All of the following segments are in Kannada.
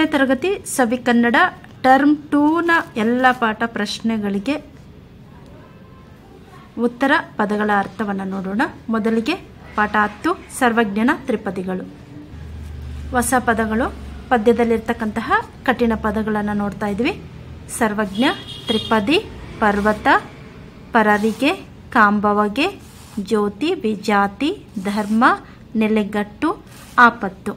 10ನೇ ತರಗತಿ ಸವಿ ಕನ್ನಡ ಟರ್ಮ್ 2ನ ಎಲ್ಲ ಪಾಠ ಪ್ರಶ್ನೆಗಳಿಗೆ ಉತ್ತರ ಪದಗಳ ಅರ್ಥವನ್ನು ನೋಡೋಣ. ಮೊದಲಿಗೆ ಪಾಠ 10 ಸರ್ವಜ್ಞನ ತ್ರಿಪದಿಗಳು. ಹೊಸ ಪದಗಳು, ಪದ್ಯದಲ್ಲಿರ್ತಕ್ಕಂತಹ ಕಠಿಣ ಪದಗಳನ್ನು ನೋಡ್ತಾ ಇದ್ವಿ. ಸರ್ವಜ್ಞ, ತ್ರಿಪದಿ, ಪರ್ವತ, ಪರರಿಗೆ, ಕಾಂಬವಗೆ, ಜ್ಯೋತಿ, ವಿಜಾತಿ, ಧರ್ಮ, ನೆಲೆಗಟ್ಟು, ಆಪತ್ತು.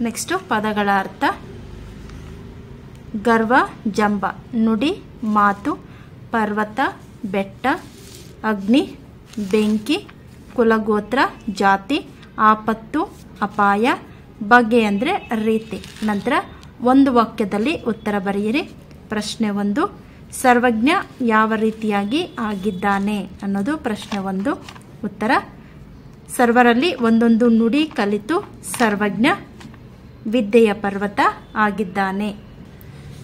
ನೆಕ್ಸ್ಟ್ ಪದಗಳ ಅರ್ಥ. ಗರ್ವ, ಜಂಬ, ನುಡಿ, ಮಾತು, ಪರ್ವತ, ಬೆಟ್ಟ, ಅಗ್ನಿ, ಬೆಂಕಿ, ಕುಲಗೋತ್ರ, ಜಾತಿ, ಆಪತ್ತು, ಅಪಾಯ, ಬಗೆ ಅಂದರೆ ರೀತಿ. ನಂತರ ಒಂದು ವಾಕ್ಯದಲ್ಲಿ ಉತ್ತರ ಬರೆಯಿರಿ. ಪ್ರಶ್ನೆ 1, ಸರ್ವಜ್ಞ ಯಾವ ರೀತಿಯಾಗಿ ಆಗಿದ್ದಾನೆ ಅನ್ನೋದು ಪ್ರಶ್ನೆ 1. ಉತ್ತರ, ಸರ್ವರಲ್ಲಿ ಒಂದೊಂದು ನುಡಿ ಕಲಿತು ಸರ್ವಜ್ಞ ವಿದ್ಯೆಯ ಪರ್ವತ ಆಗಿದ್ದಾನೆ.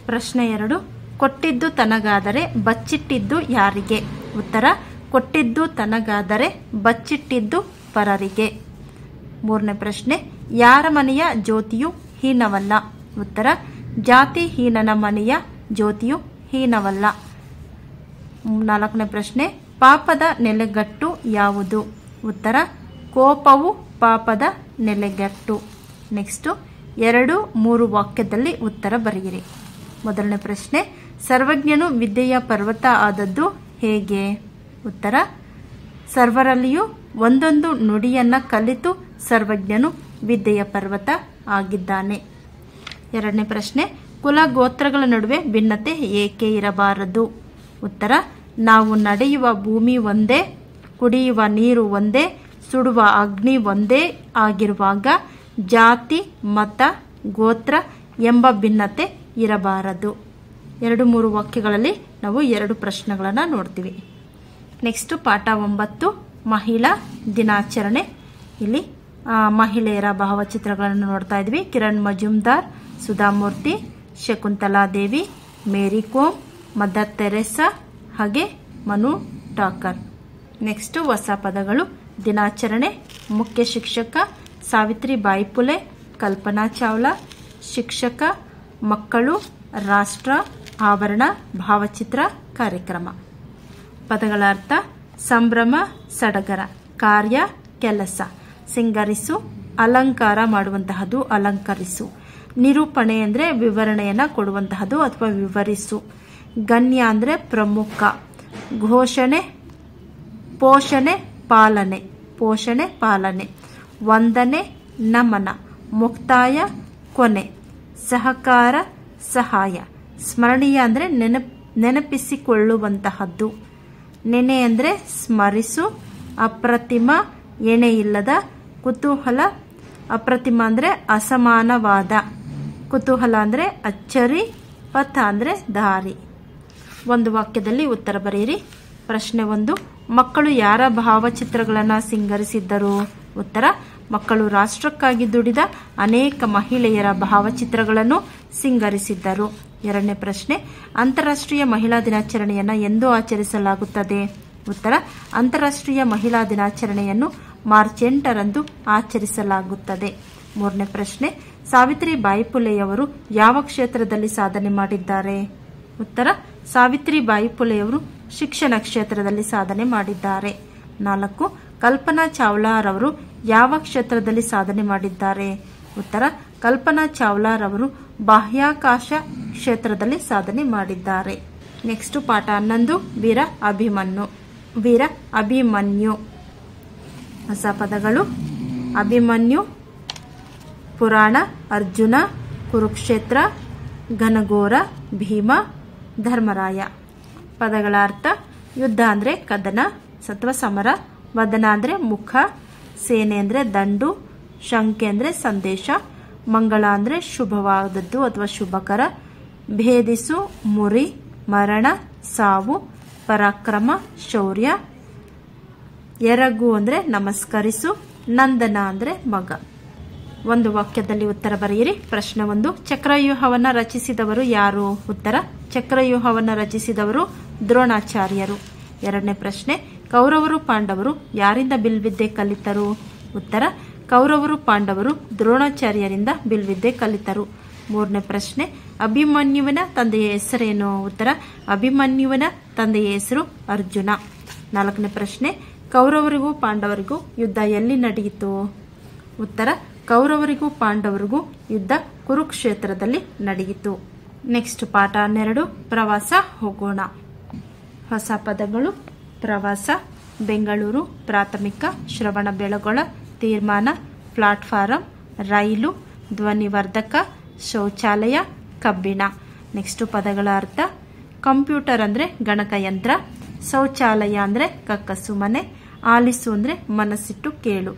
ಪ್ರಶ್ನೆ 2, ಕೊಟ್ಟಿದ್ದು ತನಗಾದರೆ ಬಚ್ಚಿಟ್ಟಿದ್ದು ಯಾರಿಗೆ? ಉತ್ತರ, ಕೊಟ್ಟಿದ್ದು ತನಗಾದರೆ ಬಚ್ಚಿಟ್ಟಿದ್ದು ಪರರಿಗೆ. 3ನೇ ಪ್ರಶ್ನೆ, ಯಾರ ಮನೆಯ ಜ್ಯೋತಿಯು ಹೀನವಲ್ಲ? ಉತ್ತರ, ಜಾತಿ ಹೀನನ ಮನೆಯ ಜ್ಯೋತಿಯು ಹೀನವಲ್ಲ. 4ನೇ ಪ್ರಶ್ನೆ, ಪಾಪದ ನೆಲೆಗಟ್ಟು ಯಾವುದು? ಉತ್ತರ, ಕೋಪವು ಪಾಪದ ನೆಲೆಗಟ್ಟು. ನೆಕ್ಸ್ಟ್ 2, 3 ವಾಕ್ಯದಲ್ಲಿ ಉತ್ತರ ಬರೆಯಿರಿ. ಮೊದಲನೇ ಪ್ರಶ್ನೆ, ಸರ್ವಜ್ಞನು ವಿದ್ಯೆಯ ಪರ್ವತ ಆದದ್ದು ಹೇಗೆ? ಉತ್ತರ, ಸರ್ವರಲ್ಲಿಯೂ ಒಂದೊಂದು ನುಡಿಯನ್ನ ಕಲಿತು ಸರ್ವಜ್ಞನು ವಿದ್ಯೆಯ ಪರ್ವತ ಆಗಿದ್ದಾನೆ. 2ನೇ ಪ್ರಶ್ನೆ, ಕುಲ ಗೋತ್ರಗಳ ನಡುವೆ ಭಿನ್ನತೆ ಏಕೆ ಇರಬಾರದು? ಉತ್ತರ, ನಾವು ನಡೆಯುವ ಭೂಮಿ ಒಂದೇ, ಕುಡಿಯುವ ನೀರು ಒಂದೇ, ಸುಡುವ ಅಗ್ನಿ ಒಂದೇ ಆಗಿರುವಾಗ ಜಾತಿ, ಮತ, ಗೋತ್ರ ಎಂಬ ಭಿನ್ನತೆ ಇರಬಾರದು. 2, 3 ವಾಕ್ಯಗಳಲ್ಲಿ ನಾವು 2 ಪ್ರಶ್ನೆಗಳನ್ನು ನೋಡ್ತೀವಿ. ನೆಕ್ಸ್ಟ್ ಪಾಠ 9 ಮಹಿಳಾ ದಿನಾಚರಣೆ. ಇಲ್ಲಿ ಮಹಿಳೆಯರ ಭಾವಚಿತ್ರಗಳನ್ನು ನೋಡ್ತಾ ಇದ್ವಿ. ಕಿರಣ್ ಮಜುಮ್ದಾರ್, ಸುಧಾಮೂರ್ತಿ, ಶಕುಂತಲಾದೇವಿ, ಮೇರಿ ಕೋಮ್, ಮದರ್ ತೆರೆಸಾ ಹಾಗೆ ಮನು ಠಾಕರ್. ನೆಕ್ಸ್ಟ್ ಹೊಸ ಪದಗಳು. ದಿನಾಚರಣೆ, ಮುಖ್ಯ ಶಿಕ್ಷಕ ಸಾವಿತ್ರಿಬಾಯಿ ಫುಲೆ, ಕಲ್ಪನಾ ಚಾವ್ಲಾ, ಶಿಕ್ಷಕ, ಮಕ್ಕಳು, ರಾಷ್ಟ್ರ, ಆವರಣ, ಭಾವಚಿತ್ರ, ಕಾರ್ಯಕ್ರಮ. ಪದಗಳ ಅರ್ಥ. ಸಂಭ್ರಮ, ಸಡಗರ, ಕಾರ್ಯ, ಕೆಲಸ, ಸಿಂಗರಿಸು, ಅಲಂಕಾರ ಮಾಡುವಂತಹದ್ದು, ಅಲಂಕರಿಸು. ನಿರೂಪಣೆ ಅಂದರೆ ವಿವರಣೆಯನ್ನು ಕೊಡುವಂತಹದ್ದು ಅಥವಾ ವಿವರಿಸು. ಗಣ್ಯ ಅಂದರೆ ಪ್ರಮುಖ. ಘೋಷಣೆ, ಪೋಷಣೆ, ಪಾಲನೆ, ಪೋಷಣೆ, ಪಾಲನೆ. ವಂದನೆ, ನಮನ, ಮುಕ್ತಾಯ, ಕೊನೆ. ಸಹಕಾರ, ಸಹಾಯ. ಸ್ಮರಣೀಯ ಅಂದರೆ ನೆನಪಿಸಿಕೊಳ್ಳುವಂತಹದ್ದು. ನೆನೆ ಅಂದರೆ ಸ್ಮರಿಸು. ಅಪ್ರತಿಮ, ಎಣೆ ಇಲ್ಲದ. ಕುತೂಹಲ, ಅಪ್ರತಿಮ ಅಂದರೆ ಅಸಮಾನವಾದ. ಕುತೂಹಲ ಅಂದರೆ ಅಚ್ಚರಿ. ಪಥ ಅಂದರೆ ದಾರಿ. ಒಂದು ವಾಕ್ಯದಲ್ಲಿ ಉತ್ತರ ಬರೆಯಿರಿ. ಪ್ರಶ್ನೆ 1, ಮಕ್ಕಳು ಯಾರ ಭಾವಚಿತ್ರಗಳನ್ನು ಸಿಂಗರಿಸಿದ್ದರು? ಉತ್ತರ, ಮಕ್ಕಳು ರಾಷ್ಟ್ರಕ್ಕಾಗಿ ದುಡಿದ ಅನೇಕ ಮಹಿಳೆಯರ ಭಾವಚಿತ್ರಗಳನ್ನು ಸಿಂಗರಿಸಿದ್ದರು. 2ನೇ ಪ್ರಶ್ನೆ, ಅಂತಾರಾಷ್ಟ್ರೀಯ ಮಹಿಳಾ ದಿನಾಚರಣೆಯನ್ನು ಎಂದು ಆಚರಿಸಲಾಗುತ್ತದೆ? ಉತ್ತರ, ಅಂತಾರಾಷ್ಟ್ರೀಯ ಮಹಿಳಾ ದಿನಾಚರಣೆಯನ್ನು ಮಾರ್ಚ್ 8ರಂದು ಆಚರಿಸಲಾಗುತ್ತದೆ. 3ನೇ ಪ್ರಶ್ನೆ, ಸಾವಿತ್ರಿಬಾಯಿ ಫುಲೆಯವರು ಯಾವ ಕ್ಷೇತ್ರದಲ್ಲಿ ಸಾಧನೆ ಮಾಡಿದ್ದಾರೆ? ಉತ್ತರ, ಸಾವಿತ್ರಿಬಾಯಿ ಫುಲೆಯವರು ಶಿಕ್ಷಣ ಕ್ಷೇತ್ರದಲ್ಲಿ ಸಾಧನೆ ಮಾಡಿದ್ದಾರೆ. 4, ಕಲ್ಪನಾ ಚಾವ್ಲಾರವರು ಯಾವ ಕ್ಷೇತ್ರದಲ್ಲಿ ಸಾಧನೆ ಮಾಡಿದ್ದಾರೆ? ಉತ್ತರ, ಕಲ್ಪನಾ ಚಾವ್ಲಾರವರು ಬಾಹ್ಯಾಕಾಶ ಕ್ಷೇತ್ರದಲ್ಲಿ ಸಾಧನೆ ಮಾಡಿದ್ದಾರೆ. ನೆಕ್ಸ್ಟ್ ಪಾಠ 11 ವೀರ ಅಭಿಮನ್ಯು. ವೀರ ಅಭಿಮನ್ಯು. ಹೊಸ ಪದಗಳು. ಅಭಿಮನ್ಯು, ಪುರಾಣ, ಅರ್ಜುನ, ಕುರುಕ್ಷೇತ್ರ, ಘನಘೋರ, ಭೀಮ, ಧರ್ಮರಾಯ. ಪದಗಳ ಅರ್ಥ. ಯುದ್ಧ ಅಂದರೆ ಕದನ ಅಥವಾ ಸಮರ. ವದನ ಅಂದರೆ ಮುಖ. ಸೇನೆ ಅಂದರೆ ದಂಡು. ಶಂಕೆ ಅಂದರೆ ಸಂದೇಶ. ಮಂಗಳ ಅಂದರೆ ಶುಭವಾದದ್ದು ಅಥವಾ ಶುಭಕರ. ಭೇದಿಸು, ಮುರಿ, ಮರಣ, ಸಾವು. ಪರಾಕ್ರಮ, ಶೌರ್ಯ. ಎರಗು ಅಂದರೆ ನಮಸ್ಕರಿಸು. ನಂದನ ಅಂದರೆ ಮಗ. ಒಂದು ವಾಕ್ಯದಲ್ಲಿ ಉತ್ತರ ಬರೆಯಿರಿ. ಪ್ರಶ್ನೆ 1, ಚಕ್ರವ್ಯೂಹವನ್ನು ರಚಿಸಿದವರು ಯಾರು? ಉತ್ತರ, ಚಕ್ರವ್ಯೂಹವನ್ನು ರಚಿಸಿದವರು ದ್ರೋಣಾಚಾರ್ಯರು. 2ನೇ ಪ್ರಶ್ನೆ, ಕೌರವರು ಪಾಂಡವರು ಯಾರಿಂದ ಬಿಲ್ವಿದ್ಯೆ ಕಲಿತರು? ಉತ್ತರ, ಕೌರವರು ಪಾಂಡವರು ದ್ರೋಣಾಚಾರ್ಯರಿಂದ ಬಿಲ್ವಿದ್ಯೆ ಕಲಿತರು. ಮೂರನೇ ಪ್ರಶ್ನೆ, ಅಭಿಮನ್ಯುವಿನ ತಂದೆಯ ಹೆಸರೇನು? ಉತ್ತರ, ಅಭಿಮನ್ಯುವಿನ ತಂದೆಯ ಹೆಸರು ಅರ್ಜುನ. ನಾಲ್ಕನೇ ಪ್ರಶ್ನೆ, ಕೌರವರಿಗೂ ಪಾಂಡವರಿಗೂ ಯುದ್ಧ ಎಲ್ಲಿ ನಡೆಯಿತು? ಉತ್ತರ, ಕೌರವರಿಗೂ ಪಾಂಡವರಿಗೂ ಯುದ್ಧ ಕುರುಕ್ಷೇತ್ರದಲ್ಲಿ ನಡೆಯಿತು. ನೆಕ್ಸ್ಟ್ ಪಾಠ 12, ಪ್ರವಾಸ ಹೋಗೋಣ. ಹೊಸ ಪದಗಳು: ಪ್ರವಾಸ, ಬೆಂಗಳೂರು, ಪ್ರಾಥಮಿಕ, ಶ್ರವಣಬೆಳಗೊಳ, ತೀರ್ಮಾನ, ಪ್ಲಾಟ್ಫಾರಂ, ರೈಲು, ಧ್ವನಿವರ್ಧಕ, ಶೌಚಾಲಯ, ಕಬ್ಬಿಣ. ನೆಕ್ಸ್ಟ್ ಪದಗಳ ಅರ್ಥ: ಕಂಪ್ಯೂಟರ್ ಅಂದ್ರೆ ಗಣಕಯಂತ್ರ, ಶೌಚಾಲಯ ಅಂದ್ರೆ ಕಕ್ಕಸು ಮನೆ, ಆಲಿಸು ಅಂದ್ರೆ ಮನಸ್ಸಿಟ್ಟು ಕೇಳು.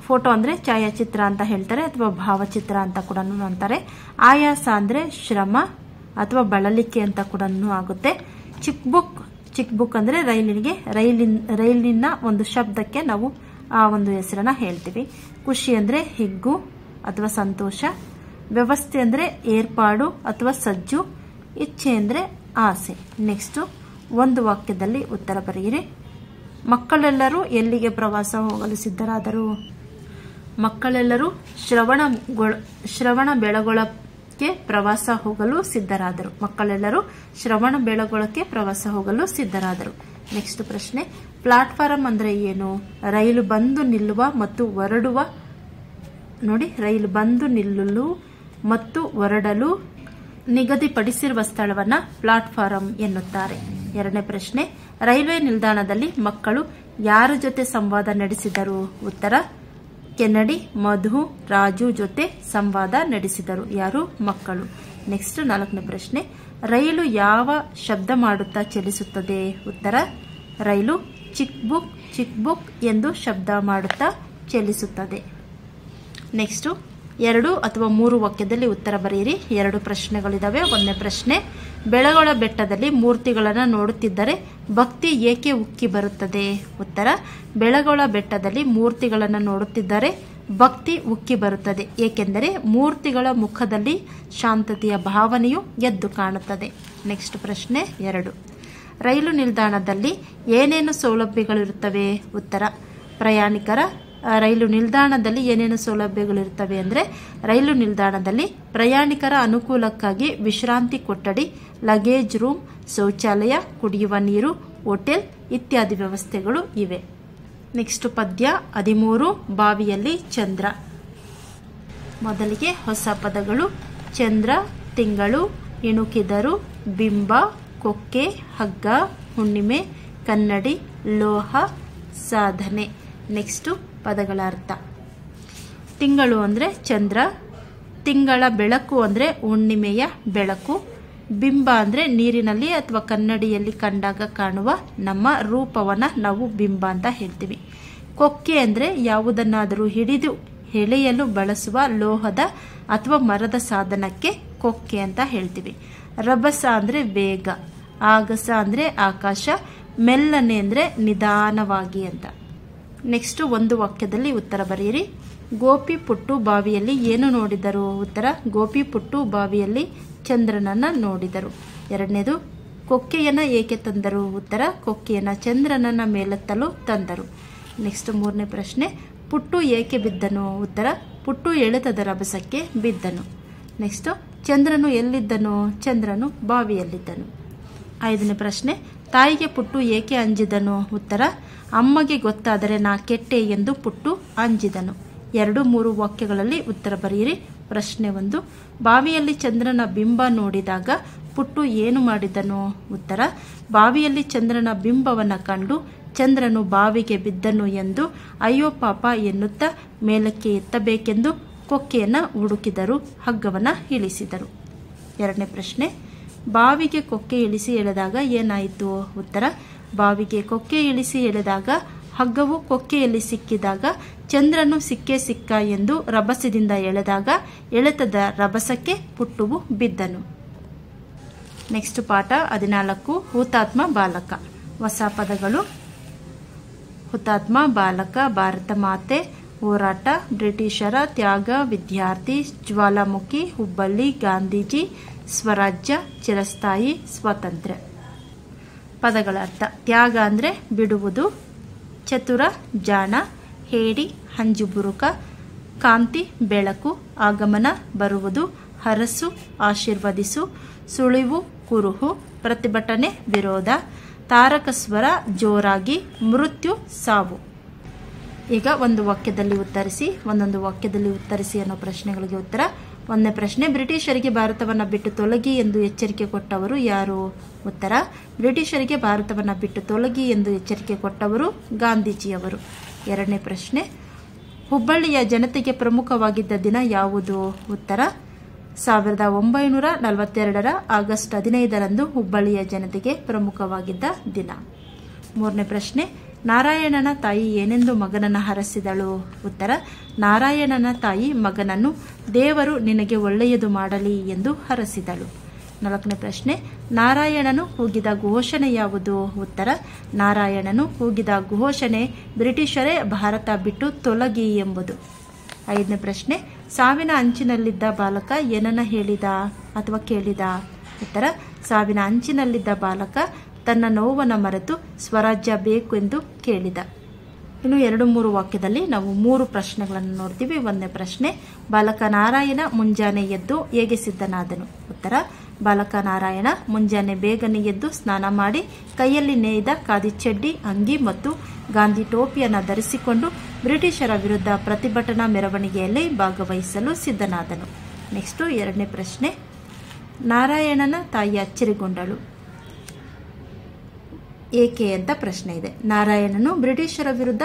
ಫೋಟೋ ಅಂದ್ರೆ ಛಾಯಾಚಿತ್ರ ಅಂತ ಹೇಳ್ತಾರೆ ಅಥವಾ ಭಾವಚಿತ್ರ ಅಂತ ಕೂಡ ಅಂತಾರೆ. ಆಯಾಸ ಅಂದ್ರೆ ಶ್ರಮ ಅಥವಾ ಬಳಲಿಕೆ ಅಂತ ಕೂಡ ಆಗುತ್ತೆ. ಚಿಕ್ ಬುಕ್ ಅಂದ್ರೆ ರೈಲಿನ ಒಂದು ಶಬ್ದಕ್ಕೆ ನಾವು ಆ ಒಂದು ಹೆಸರನ್ನ ಹೇಳ್ತೀವಿ. ಖುಷಿ ಅಂದ್ರೆ ಹಿಗ್ಗು ಅಥವಾ ಸಂತೋಷ. ವ್ಯವಸ್ಥೆ ಅಂದ್ರೆ ಏರ್ಪಾಡು ಅಥವಾ ಸಜ್ಜು. ಇಚ್ಛೆ ಅಂದ್ರೆ ಆಸೆ. ನೆಕ್ಸ್ಟ್ ಒಂದು ವಾಕ್ಯದಲ್ಲಿ ಉತ್ತರ ಬರೆಯಿರಿ. ಮಕ್ಕಳೆಲ್ಲರೂ ಎಲ್ಲಿಗೆ ಪ್ರವಾಸ ಹೋಗಲು ಸಿದ್ಧರಾದರು? ಮಕ್ಕಳೆಲ್ಲರೂ ಶ್ರವಣಬೆಳಗೊಳಕ್ಕೆ ಪ್ರವಾಸ ಹೋಗಲು ಸಿದ್ಧರಾದರು. ಮಕ್ಕಳೆಲ್ಲರೂ ಶ್ರವಣಬೆಳಗೊಳಕ್ಕೆ ಪ್ರವಾಸ ಹೋಗಲು ಸಿದ್ಧರಾದರು. ನೆಕ್ಸ್ಟ್ ಪ್ರಶ್ನೆ, ಪ್ಲಾಟ್ಫಾರಂ ಅಂದ್ರೆ ಏನು? ರೈಲು ಬಂದು ನಿಲ್ಲುವ ಮತ್ತು ಹೊರಡುವ ನೋಡಿ, ರೈಲು ಬಂದು ನಿಲ್ಲಲು ಮತ್ತು ಹೊರಡಲು ನಿಗದಿಪಡಿಸಿರುವ ಸ್ಥಳವನ್ನ ಪ್ಲಾಟ್ಫಾರಂ ಎನ್ನುತ್ತಾರೆ. ಎರಡನೇ ಪ್ರಶ್ನೆ, ರೈಲ್ವೆ ನಿಲ್ದಾಣದಲ್ಲಿ ಮಕ್ಕಳು ಯಾರ ಜೊತೆ ಸಂವಾದ ನಡೆಸಿದರು? ಉತ್ತರ, ಕೆನಡಿ, ಮಧು, ರಾಜು ಜೊತೆ ಸಂವಾದ ನಡೆಸಿದರು. ಯಾರು? ಮಕ್ಕಳು. ನೆಕ್ಸ್ಟ್ ನಾಲ್ಕನೇ ಪ್ರಶ್ನೆ, ರೈಲು ಯಾವ ಶಬ್ದ ಮಾಡುತ್ತಾ ಚಲಿಸುತ್ತದೆ? ಉತ್ತರ, ರೈಲು ಚಿಕ್ ಬುಕ್ ಎಂದು ಶಬ್ದ ಮಾಡುತ್ತಾ ಚಲಿಸುತ್ತದೆ. ನೆಕ್ಸ್ಟ್ 2 ಅಥವಾ 3 ವಾಕ್ಯದಲ್ಲಿ ಉತ್ತರ ಬರೆಯಿರಿ. 2 ಪ್ರಶ್ನೆಗಳಿದಾವೆ. ಒಂದನೇ ಪ್ರಶ್ನೆ, ಬೆಳಗೊಳ ಬೆಟ್ಟದಲ್ಲಿ ಮೂರ್ತಿಗಳನ್ನು ನೋಡುತ್ತಿದ್ದರೆ ಭಕ್ತಿ ಏಕೆ ಉಕ್ಕಿ ಬರುತ್ತದೆ? ಉತ್ತರ, ಬೆಳಗೊಳ ಬೆಟ್ಟದಲ್ಲಿ ಮೂರ್ತಿಗಳನ್ನು ನೋಡುತ್ತಿದ್ದರೆ ಭಕ್ತಿ ಉಕ್ಕಿ ಬರುತ್ತದೆ, ಏಕೆಂದರೆ ಮೂರ್ತಿಗಳ ಮುಖದಲ್ಲಿ ಶಾಂತತೆಯ ಭಾವನೆಯು ಎದ್ದು ಕಾಣುತ್ತದೆ. ನೆಕ್ಸ್ಟ್ ಪ್ರಶ್ನೆ 2, ರೈಲು ನಿಲ್ದಾಣದಲ್ಲಿ ಏನೇನು ಸೌಲಭ್ಯಗಳಿರುತ್ತವೆ? ಉತ್ತರ, ಪ್ರಯಾಣಿಕರ ರೈಲು ನಿಲ್ದಾಣದಲ್ಲಿ ಏನೇನು ಸೌಲಭ್ಯಗಳಿರುತ್ತವೆ ಅಂದರೆ, ರೈಲು ನಿಲ್ದಾಣದಲ್ಲಿ ಪ್ರಯಾಣಿಕರ ಅನುಕೂಲಕ್ಕಾಗಿ ವಿಶ್ರಾಂತಿ ಕೊಠಡಿ, ಲಗೇಜ್ ರೂಮ್, ಶೌಚಾಲಯ, ಕುಡಿಯುವ ನೀರು, ಹೋಟೆಲ್ ಇತ್ಯಾದಿ ವ್ಯವಸ್ಥೆಗಳು ಇವೆ. ನೆಕ್ಸ್ಟ್ ಪದ್ಯ 13, ಬಾವಿಯಲ್ಲಿ ಚಂದ್ರ. ಮೊದಲಿಗೆ ಹೊಸ ಪದಗಳು: ಚಂದ್ರ, ತಿಂಗಳು, ಇಣುಕಿದರು, ಬಿಂಬ, ಕೊಕ್ಕೆ, ಹಗ್ಗ, ಹುಣ್ಣಿಮೆ, ಕನ್ನಡಿ, ಲೋಹ, ಸಾಧನೆ. ನೆಕ್ಸ್ಟ್ ಪದಗಳ ಅರ್ಥ: ತಿಂಗಳು ಅಂದರೆ ಚಂದ್ರ, ತಿಂಗಳ ಬೆಳಕು ಅಂದರೆ ಹುಣ್ಣಿಮೆಯ ಬೆಳಕು, ಬಿಂಬ ಅಂದರೆ ನೀರಿನಲ್ಲಿ ಅಥವಾ ಕನ್ನಡಿಯಲ್ಲಿ ಕಂಡಾಗ ಕಾಣುವ ನಮ್ಮ ರೂಪವನ್ನು ನಾವು ಬಿಂಬ ಅಂತ ಹೇಳ್ತೀವಿ. ಕೊಕ್ಕೆ ಅಂದರೆ ಯಾವುದನ್ನಾದರೂ ಹಿಡಿದು ಎಳೆಯಲು ಬಳಸುವ ಲೋಹದ ಅಥವಾ ಮರದ ಸಾಧನಕ್ಕೆ ಕೊಕ್ಕೆ ಅಂತ ಹೇಳ್ತೀವಿ. ರಭಸ ಅಂದರೆ ವೇಗ, ಆಗಸ ಅಂದರೆ ಆಕಾಶ, ಮೆಲ್ಲನೆ ಅಂದರೆ ನಿಧಾನವಾಗಿ ಅಂತ. ನೆಕ್ಸ್ಟ್ ಒಂದು ವಾಕ್ಯದಲ್ಲಿ ಉತ್ತರ ಬರೆಯಿರಿ. ಗೋಪಿ ಪುಟ್ಟು ಬಾವಿಯಲ್ಲಿ ಏನು ನೋಡಿದರು? ಉತ್ತರ, ಗೋಪಿ ಪುಟ್ಟು ಬಾವಿಯಲ್ಲಿ ಚಂದ್ರನನ್ನ ನೋಡಿದರು. ಎರಡನೇದು, ಕೊಕ್ಕೆಯನ್ನ ಏಕೆ ತಂದರು? ಉತ್ತರ, ಕೊಕ್ಕೆಯನ್ನ ಚಂದ್ರನನ್ನ ಮೇಲೆತ್ತಲು ತಂದರು. ನೆಕ್ಸ್ಟ್ ಮೂರನೇ ಪ್ರಶ್ನೆ, ಪುಟ್ಟು ಏಕೆ ಬಿದ್ದನು? ಉತ್ತರ, ಪುಟ್ಟು ಎಳೆತದ ರಭಸಕ್ಕೆ ಬಿದ್ದನು. ನೆಕ್ಸ್ಟ್, ಚಂದ್ರನು ಎಲ್ಲಿದ್ದನು? ಚಂದ್ರನು ಬಾವಿಯಲ್ಲಿದ್ದನು. ಐದನೇ ಪ್ರಶ್ನೆ, ತಾಯಿಗೆ ಪುಟ್ಟು ಏಕೆ ಅಂಜಿದನು? ಉತ್ತರ, ಅಮ್ಮಗೆ ಗೊತ್ತಾದರೆ ನಾ ಕೆಟ್ಟೆ ಎಂದು ಪುಟ್ಟು ಅಂಜಿದನು. 2-3 ವಾಕ್ಯಗಳಲ್ಲಿ ಉತ್ತರ ಬರೆಯಿರಿ. ಪ್ರಶ್ನೆ 1, ಬಾವಿಯಲ್ಲಿ ಚಂದ್ರನ ಬಿಂಬ ನೋಡಿದಾಗ ಪುಟ್ಟು ಏನು ಮಾಡಿದನು? ಉತ್ತರ, ಬಾವಿಯಲ್ಲಿ ಚಂದ್ರನ ಬಿಂಬವನ್ನು ಕಂಡು ಚಂದ್ರನು ಬಾವಿಗೆ ಬಿದ್ದನು ಎಂದು ಅಯ್ಯೋ ಪಾಪ ಎನ್ನುತ್ತಾ ಮೇಲಕ್ಕೆ ಎತ್ತಬೇಕೆಂದು ಕೊಕ್ಕೆಯನ್ನು ಹುಡುಕಿದರು, ಹಗ್ಗವನ್ನು ಇಳಿಸಿದರು. 2ನೇ ಪ್ರಶ್ನೆ, ಬಾವಿಗೆ ಕೊಕ್ಕೆ ಇಳಿಸಿ ಎಳೆದಾಗ ಏನಾಯಿತು? ಉತ್ತರ, ಬಾವಿಗೆ ಕೊಕ್ಕೆ ಇಳಿಸಿ ಎಳೆದಾಗ ಹಗ್ಗವು ಕೊಕ್ಕೆಯಲ್ಲಿ ಸಿಕ್ಕಿದಾಗ ಚಂದ್ರನು ಸಿಕ್ಕೇ ಸಿಕ್ಕ ಎಂದು ರಭಸದಿಂದ ಎಳೆದಾಗ ಎಳೆತದ ರಭಸಕ್ಕೆ ಪುಟ್ಟುವು ಬಿದ್ದನು. ನೆಕ್ಸ್ಟ್ ಪಾಠ 14, ಹುತಾತ್ಮ ಬಾಲಕ. ಹೊಸ ಪದಗಳು: ಹುತಾತ್ಮ ಬಾಲಕ, ಭಾರತ ಮಾತೆ, ಹೋರಾಟ, ಬ್ರಿಟಿಷರ, ತ್ಯಾಗ, ವಿದ್ಯಾರ್ಥಿ, ಜ್ವಾಲಾಮುಖಿ, ಹುಬ್ಬಳ್ಳಿ, ಗಾಂಧೀಜಿ, ಸ್ವರಾಜ್ಯ, ಚಿರಸ್ಥಾಯಿ, ಸ್ವಾತಂತ್ರ್ಯ. ಪದಗಳ ಅರ್ಥ: ತ್ಯಾಗ ಅಂದರೆ ಬಿಡುವುದು, ಚತುರ, ಜಾಣ, ಹೇಡಿ ಹಂಜುಬುರುಕ, ಕಾಂತಿ ಬೆಳಕು, ಆಗಮನ ಬರುವುದು, ಹರಸು ಆಶೀರ್ವದಿಸು, ಸುಳಿವು ಕುರುಹು, ಪ್ರತಿಭಟನೆ ವಿರೋಧ, ತಾರಕ ಸ್ವರ ಜೋರಾಗಿ, ಮೃತ್ಯು ಸಾವು. ಈಗ ಒಂದು ವಾಕ್ಯದಲ್ಲಿ ಉತ್ತರಿಸಿ, ಒಂದೊಂದು ವಾಕ್ಯದಲ್ಲಿ ಉತ್ತರಿಸಿ ಅನ್ನೋ ಪ್ರಶ್ನೆಗಳಿಗೆ ಉತ್ತರ. ಒಂದನೇ ಪ್ರಶ್ನೆ, ಬ್ರಿಟಿಷರಿಗೆ ಭಾರತವನ್ನು ಬಿಟ್ಟು ತೊಲಗಿ ಎಂದು ಎಚ್ಚರಿಕೆ ಕೊಟ್ಟವರು ಯಾರು? ಉತ್ತರ, ಬ್ರಿಟಿಷರಿಗೆ ಭಾರತವನ್ನು ಬಿಟ್ಟು ತೊಲಗಿ ಎಂದು ಎಚ್ಚರಿಕೆ ಕೊಟ್ಟವರು ಗಾಂಧೀಜಿಯವರು. ಎರಡನೇ ಪ್ರಶ್ನೆ, ಹುಬ್ಬಳ್ಳಿಯ ಜನತೆಗೆ ಪ್ರಮುಖವಾಗಿದ್ದ ದಿನ ಯಾವುದು? ಉತ್ತರ, 1942 ಆಗಸ್ಟ್ 15ರಂದು ಹುಬ್ಬಳ್ಳಿಯ ಜನತೆಗೆ ಪ್ರಮುಖವಾಗಿದ್ದ ದಿನ. ಮೂರನೇ ಪ್ರಶ್ನೆ, ನಾರಾಯಣನ ತಾಯಿ ಏನೆಂದು ಮಗನನ್ನು ಹರಸಿದಳು? ಉತ್ತರ, ನಾರಾಯಣನ ತಾಯಿ ಮಗನನ್ನು ದೇವರು ನಿನಗೆ ಒಳ್ಳೆಯದು ಮಾಡಲಿ ಎಂದು ಹರಸಿದಳು. ನಾಲ್ಕನೇ ಪ್ರಶ್ನೆ, ನಾರಾಯಣನು ಕೂಗಿದ ಘೋಷಣೆ ಯಾವುದು? ಉತ್ತರ, ನಾರಾಯಣನು ಕೂಗಿದ ಘೋಷಣೆ ಬ್ರಿಟಿಷರೇ ಭಾರತ ಬಿಟ್ಟು ತೊಲಗಿ ಎಂಬುದು. ಐದನೇ ಪ್ರಶ್ನೆ, ಸಾವಿನ ಅಂಚಿನಲ್ಲಿದ್ದ ಬಾಲಕ ಏನನ್ನ ಹೇಳಿದ ಅಥವಾ ಕೇಳಿದ? ಉತ್ತರ, ಸಾವಿನ ಅಂಚಿನಲ್ಲಿದ್ದ ಬಾಲಕ ತನ್ನ ನೋವನ್ನು ಮರೆತು ಸ್ವರಾಜ್ಯ ಬೇಕು ಎಂದು ಕೇಳಿದ. ಇನ್ನು 2-3 ವಾಕ್ಯದಲ್ಲಿ ನಾವು 3 ಪ್ರಶ್ನೆಗಳನ್ನು ನೋಡ್ತೀವಿ. ಒಂದನೇ ಪ್ರಶ್ನೆ, ಬಾಲಕ ನಾರಾಯಣ ಮುಂಜಾನೆ ಎದ್ದು ಹೇಗೆ ಸಿದ್ಧನಾದನು? ಉತ್ತರ, ಬಾಲಕ ನಾರಾಯಣ ಮುಂಜಾನೆ ಬೇಗನೆ ಎದ್ದು ಸ್ನಾನ ಮಾಡಿ ಕೈಯಲ್ಲಿ ನೇಯ್ದ ಖಾದಿ ಚಡ್ಡಿ, ಅಂಗಿ ಮತ್ತು ಗಾಂಧಿ ಟೋಪಿಯನ್ನು ಧರಿಸಿಕೊಂಡು ಬ್ರಿಟಿಷರ ವಿರುದ್ಧ ಪ್ರತಿಭಟನಾ ಮೆರವಣಿಗೆಯಲ್ಲಿ ಭಾಗವಹಿಸಲು ಸಿದ್ಧನಾದನು. ನೆಕ್ಸ್ಟ್ 2ನೇ ಪ್ರಶ್ನೆ, ನಾರಾಯಣನ ತಾಯಿ ಅಚ್ಚರಿಗೊಂಡಳು ಏಕೆ ಅಂತ ಪ್ರಶ್ನೆ ಇದೆ. ನಾರಾಯಣನು ಬ್ರಿಟಿಷರ ವಿರುದ್ಧ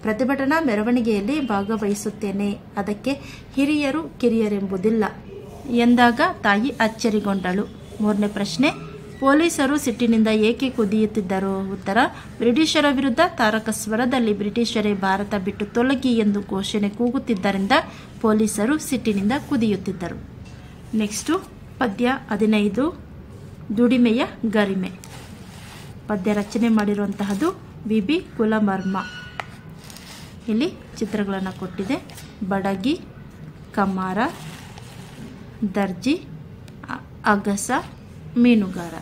ಪ್ರತಿಭಟನಾ ಮೆರವಣಿಗೆಯಲ್ಲಿ ಭಾಗವಹಿಸುತ್ತೇನೆ, ಅದಕ್ಕೆ ಹಿರಿಯರು ಕಿರಿಯರೆಂಬುದಿಲ್ಲ ಎಂದಾಗ ತಾಯಿ ಅಚ್ಚರಿಗೊಂಡಳು. ಮೂರನೇ ಪ್ರಶ್ನೆ, ಪೊಲೀಸರು ಸಿಟ್ಟಿನಿಂದ ಏಕೆ ಕುದಿಯುತ್ತಿದ್ದರು? ಉತ್ತರ, ಬ್ರಿಟಿಷರ ವಿರುದ್ಧ ತಾರಕ ಸ್ವರದಲ್ಲಿ ಬ್ರಿಟಿಷರೇ ಭಾರತ ಬಿಟ್ಟು ತೊಲಗಿ ಎಂದು ಘೋಷಣೆ ಕೂಗುತ್ತಿದ್ದರಿಂದ ಪೊಲೀಸರು ಸಿಟ್ಟಿನಿಂದ ಕುದಿಯುತ್ತಿದ್ದರು. ನೆಕ್ಸ್ಟು ಪದ್ಯ 15, ದುಡಿಮೆಯ ಗರಿಮೆ. ಪದ್ಯ ರಚನೆ ಮಾಡಿರುವಂತಹದ್ದು ವಿ.ಬಿ. ಕುಲಮರ್ಮ. ಇಲ್ಲಿ ಚಿತ್ರಗಳನ್ನು ಕೊಟ್ಟಿದೆ. ಬಡಗಿ, ಕಮ್ಮಾರ, ದರ್ಜಿ, ಅಗಸ, ಮೀನುಗಾರ.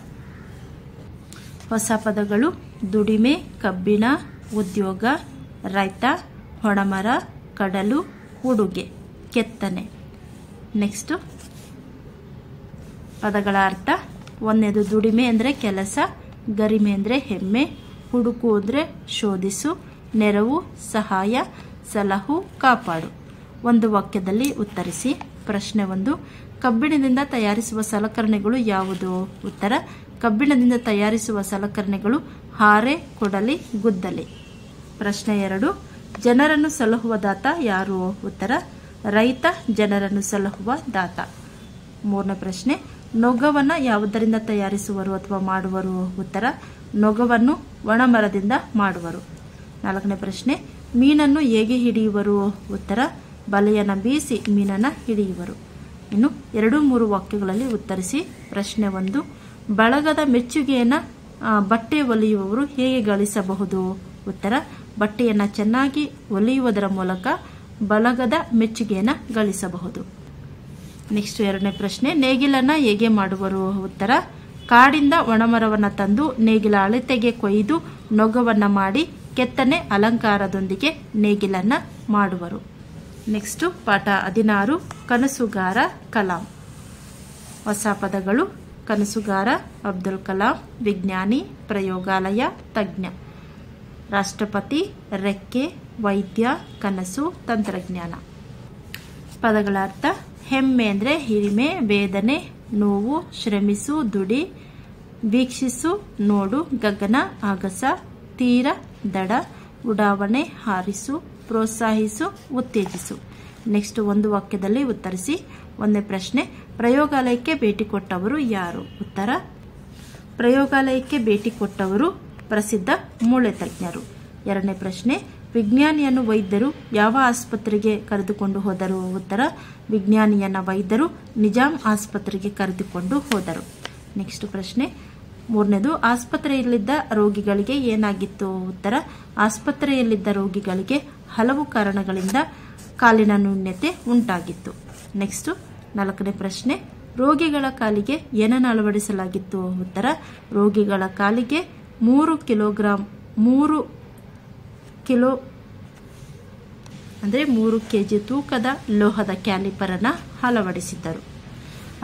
ಹೊಸ ಪದಗಳು ದುಡಿಮೆ, ಕಬ್ಬಿಣ, ಉದ್ಯೋಗ, ರೈತ, ಹೊಣಮರ, ಕಡಲು, ಉಡುಗೆ, ಕೆತ್ತನೆ. ನೆಕ್ಸ್ಟ್ ಪದಗಳ ಅರ್ಥ. ಒಂದನೇದು ದುಡಿಮೆ ಅಂದರೆ ಕೆಲಸ, ಗರಿಮೆ ಅಂದರೆ ಹೆಮ್ಮೆ, ಹುಡುಕು ಅಂದರೆ ಶೋಧಿಸು, ನೆರವು, ಸಹಾಯ, ಸಲಹು, ಕಾಪಾಡು. ಒಂದು ವಾಕ್ಯದಲ್ಲಿ ಉತ್ತರಿಸಿ. ಪ್ರಶ್ನೆ 1, ಕಬ್ಬಿಣದಿಂದ ತಯಾರಿಸುವ ಸಲಕರಣೆಗಳು ಯಾವುದು? ಉತ್ತರ, ಕಬ್ಬಿಣದಿಂದ ತಯಾರಿಸುವ ಸಲಕರಣೆಗಳು ಹಾರೆ, ಕೊಡಲಿ, ಗುದ್ದಲಿ. ಪ್ರಶ್ನೆ 2, ಜನರನ್ನು ಸಲಹುವ ದಾತ ಯಾರು? ಉತ್ತರ, ರೈತ ಜನರನ್ನು ಸಲಹುವ ದಾತ. ಮೂರನೇ ಪ್ರಶ್ನೆ, ನೊಗವನ್ನು ಯಾವುದರಿಂದ ತಯಾರಿಸುವರು ಅಥವಾ ಮಾಡುವರು? ಉತ್ತರ, ನೊಗವನ್ನು ಒಣಮರದಿಂದ ಮಾಡುವರು. ನಾಲ್ಕನೇ ಪ್ರಶ್ನೆ, ಮೀನನ್ನು ಹೇಗೆ ಹಿಡಿಯುವರು? ಉತ್ತರ, ಬಲೆಯನ್ನು ಬೀಸಿ ಮೀನನ್ನು ಹಿಡಿಯುವರು. ಇನ್ನು 2-3 ವಾಕ್ಯಗಳಲ್ಲಿ ಉತ್ತರಿಸಿ. ಪ್ರಶ್ನೆ 1, ಬಳಗದ ಮೆಚ್ಚುಗೆಯನ್ನು ಬಟ್ಟೆ ಹೊಲಿಯುವವರು ಹೇಗೆ ಗಳಿಸಬಹುದು? ಉತ್ತರ, ಬಟ್ಟೆಯನ್ನು ಚೆನ್ನಾಗಿ ಹೊಲಿಯುವುದರ ಮೂಲಕ ಬಳಗದ ಮೆಚ್ಚುಗೆಯನ್ನು ಗಳಿಸಬಹುದು. ನೆಕ್ಸ್ಟ್ 2ನೇ ಪ್ರಶ್ನೆ, ನೇಗಿಲನ್ನು ಹೇಗೆ ಮಾಡುವರು? ಉತ್ತರ, ಕಾಡಿಂದ ಒಣಮರವನ್ನು ತಂದು ನೇಗಿಲ ಅಳತೆಗೆ ಕೊಯ್ದು ನೊಗವನ್ನು ಮಾಡಿ ಕೆತ್ತನೆ ಅಲಂಕಾರದೊಂದಿಗೆ ನೇಗಿಲನ್ನು ಮಾಡುವರು. ನೆಕ್ಸ್ಟ್ ಪಾಠ 16, ಕನಸುಗಾರ ಕಲಾಂ. ಹೊಸ ಪದಗಳು ಕನಸುಗಾರ ಅಬ್ದುಲ್ ಕಲಾಂ, ವಿಜ್ಞಾನಿ ಪ್ರಯೋಗಾಲಯ, ತಜ್ಞ. ರಾಷ್ಟ್ರಪತಿ ರೆಕ್ಕೆ, ವೈದ್ಯ ಕನಸು, ತಂತ್ರಜ್ಞಾನ. ಪದಗಳ ಅರ್ಥ. ಹೆಮ್ಮೆ ಅಂದರೆ ಹಿರಿಮೆ, ವೇದನೆ, ನೋವು, ಶ್ರಮಿಸು, ದುಡಿ, ವೀಕ್ಷಿಸು, ನೋಡು, ಗಗನ, ಆಗಸ, ತೀರ, ದಡ, ಉಡಾವಣೆ, ಹಾರಿಸು, ಪ್ರೋತ್ಸಾಹಿಸು, ಉತ್ತೇಜಿಸು. ನೆಕ್ಸ್ಟ್ ಒಂದು ವಾಕ್ಯದಲ್ಲಿ ಉತ್ತರಿಸಿ. ಒಂದನೇ ಪ್ರಶ್ನೆ, ಪ್ರಯೋಗಾಲಯಕ್ಕೆ ಭೇಟಿ ಕೊಟ್ಟವರು ಯಾರು? ಉತ್ತರ, ಪ್ರಯೋಗಾಲಯಕ್ಕೆ ಭೇಟಿ ಕೊಟ್ಟವರು ಪ್ರಸಿದ್ಧ ಮೂಳೆ ತಜ್ಞರು. ಎರಡನೇ ಪ್ರಶ್ನೆ, ವಿಜ್ಞಾನಿಯನ್ನು ವೈದ್ಯರು ಯಾವ ಆಸ್ಪತ್ರೆಗೆ ಕರೆದುಕೊಂಡು ಹೋದರು? ಉತ್ತರ, ವಿಜ್ಞಾನಿಯನ್ನ ವೈದ್ಯರು ನಿಜಾಮ್ ಆಸ್ಪತ್ರೆಗೆ ಕರೆದುಕೊಂಡು ಹೋದರು. ನೆಕ್ಸ್ಟ್ ಪ್ರಶ್ನೆ, ಮೂರನೇದು, ಆಸ್ಪತ್ರೆಯಲ್ಲಿದ್ದ ರೋಗಿಗಳಿಗೆ ಏನಾಗಿತ್ತು? ಉತ್ತರ, ಆಸ್ಪತ್ರೆಯಲ್ಲಿದ್ದ ರೋಗಿಗಳಿಗೆ ಹಲವು ಕಾರಣಗಳಿಂದ ಕಾಲಿನ ನ್ಯೂನ್ಯತೆ ಉಂಟಾಗಿತ್ತು. ನೆಕ್ಸ್ಟ್ 4ನೇ ಪ್ರಶ್ನೆ, ರೋಗಿಗಳ ಕಾಲಿಗೆ ಏನನ್ನು ಅಳವಡಿಸಲಾಗಿತ್ತು? ಉತ್ತರ, ರೋಗಿಗಳ ಕಾಲಿಗೆ 3 ಕಿಲೋ ಅಂದರೆ 3 kg ತೂಕದ ಲೋಹದ ಕ್ಯಾಲಿಪರನ್ನು ಅಳವಡಿಸಿದ್ದರು.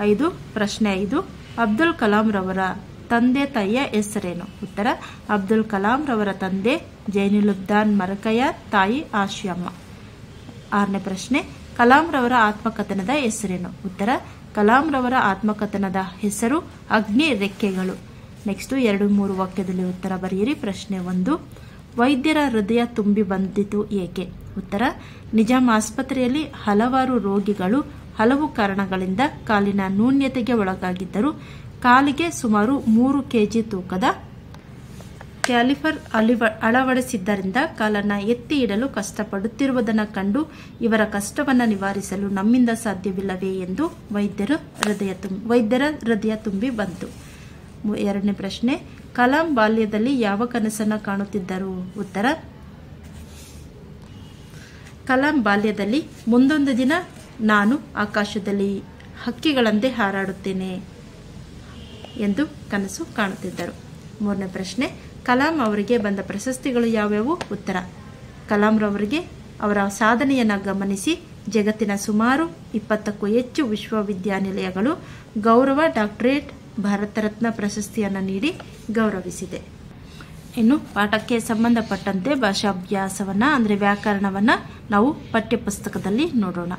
5 ಪ್ರಶ್ನೆ 5 ಅಬ್ದುಲ್ ಕಲಾಂ ರವರ ತಂದೆ ತಾಯಿಯ ಹೆಸರೇನು? ಉತ್ತರ ಅಬ್ದುಲ್ ಕಲಾಂ ರವರ ತಂದೆ ಜೈನುಲಬ್ದಾನ್ ಮರಕಯ್ಯ, ತಾಯಿ ಆಶಿಯಮ್ಮ. 6ನೇ ಪ್ರಶ್ನೆ ಕಲಾಂ ರವರ ಆತ್ಮಕಥನದ ಹೆಸರೇನು? ಉತ್ತರ ಕಲಾಂ ರವರ ಆತ್ಮಕಥನದ ಹೆಸರು ಅಗ್ನಿ ರೆಕ್ಕೆಗಳು. ನೆಕ್ಸ್ಟ್ 2-3 ವಾಕ್ಯದಲ್ಲಿ ಉತ್ತರ ಬರೆಯಿರಿ. ಪ್ರಶ್ನೆ 1 ವೈದ್ಯರ ಹೃದಯ ತುಂಬಿ ಬಂದಿತು ಏಕೆ? ಉತ್ತರ ನಿಜಾಮ್ ಆಸ್ಪತ್ರೆಯಲ್ಲಿ ಹಲವಾರು ರೋಗಿಗಳು ಹಲವು ಕಾರಣಗಳಿಂದ ಕಾಲಿನ ನ್ಯೂನ್ಯತೆಗೆ ಒಳಗಾಗಿದ್ದರು. ಕಾಲಿಗೆ ಸುಮಾರು 3 kg ತೂಕದ ಕ್ಯಾಲಿಪರ್ ಅಳವಡಿಸಿದ್ದರಿಂದ ಕಾಲನ್ನು ಎತ್ತಿ ಇಡಲು ಕಷ್ಟಪಡುತ್ತಿರುವುದನ್ನು ಕಂಡು ಇವರ ಕಷ್ಟವನ್ನು ನಿವಾರಿಸಲು ನಮ್ಮಿಂದ ಸಾಧ್ಯವಿಲ್ಲವೇ ಎಂದು ವೈದ್ಯರ ಹೃದಯ ತುಂಬಿ ಬಂತು. 2ನೇ ಪ್ರಶ್ನೆ ಕಲಾಂ ಬಾಲ್ಯದಲ್ಲಿ ಯಾವ ಕನಸನ್ನು ಕಾಣುತ್ತಿದ್ದರು? ಉತ್ತರ ಕಲಾಂ ಬಾಲ್ಯದಲ್ಲಿ ಮುಂದೊಂದು ದಿನ ನಾನು ಆಕಾಶದಲ್ಲಿ ಹಕ್ಕಿಗಳಂತೆ ಹಾರಾಡುತ್ತೇನೆ ಎಂದು ಕನಸು ಕಾಣುತ್ತಿದ್ದರು. 3ನೇ ಪ್ರಶ್ನೆ ಕಲಾಂ ಅವರಿಗೆ ಬಂದ ಪ್ರಶಸ್ತಿಗಳು ಯಾವ್ಯಾವು? ಉತ್ತರ ಕಲಾಂ ರವರಿಗೆ ಅವರ ಸಾಧನೆಯನ್ನು ಗಮನಿಸಿ ಜಗತ್ತಿನ ಸುಮಾರು 20ಕ್ಕೂ ಹೆಚ್ಚು ವಿಶ್ವವಿದ್ಯಾನಿಲಯಗಳು ಗೌರವ ಡಾಕ್ಟರೇಟ್ ಭಾರತ ರತ್ನ ಪ್ರಶಸ್ತಿಯನ್ನು ನೀಡಿ ಗೌರವಿಸಿದೆ. ಇನ್ನು ಪಾಠಕ್ಕೆ ಸಂಬಂಧಪಟ್ಟಂತೆ ಭಾಷಾಭ್ಯಾಸವನ್ನು ಅಂದರೆ ವ್ಯಾಕರಣವನ್ನು ನಾವು ಪಠ್ಯಪುಸ್ತಕದಲ್ಲಿ ನೋಡೋಣ.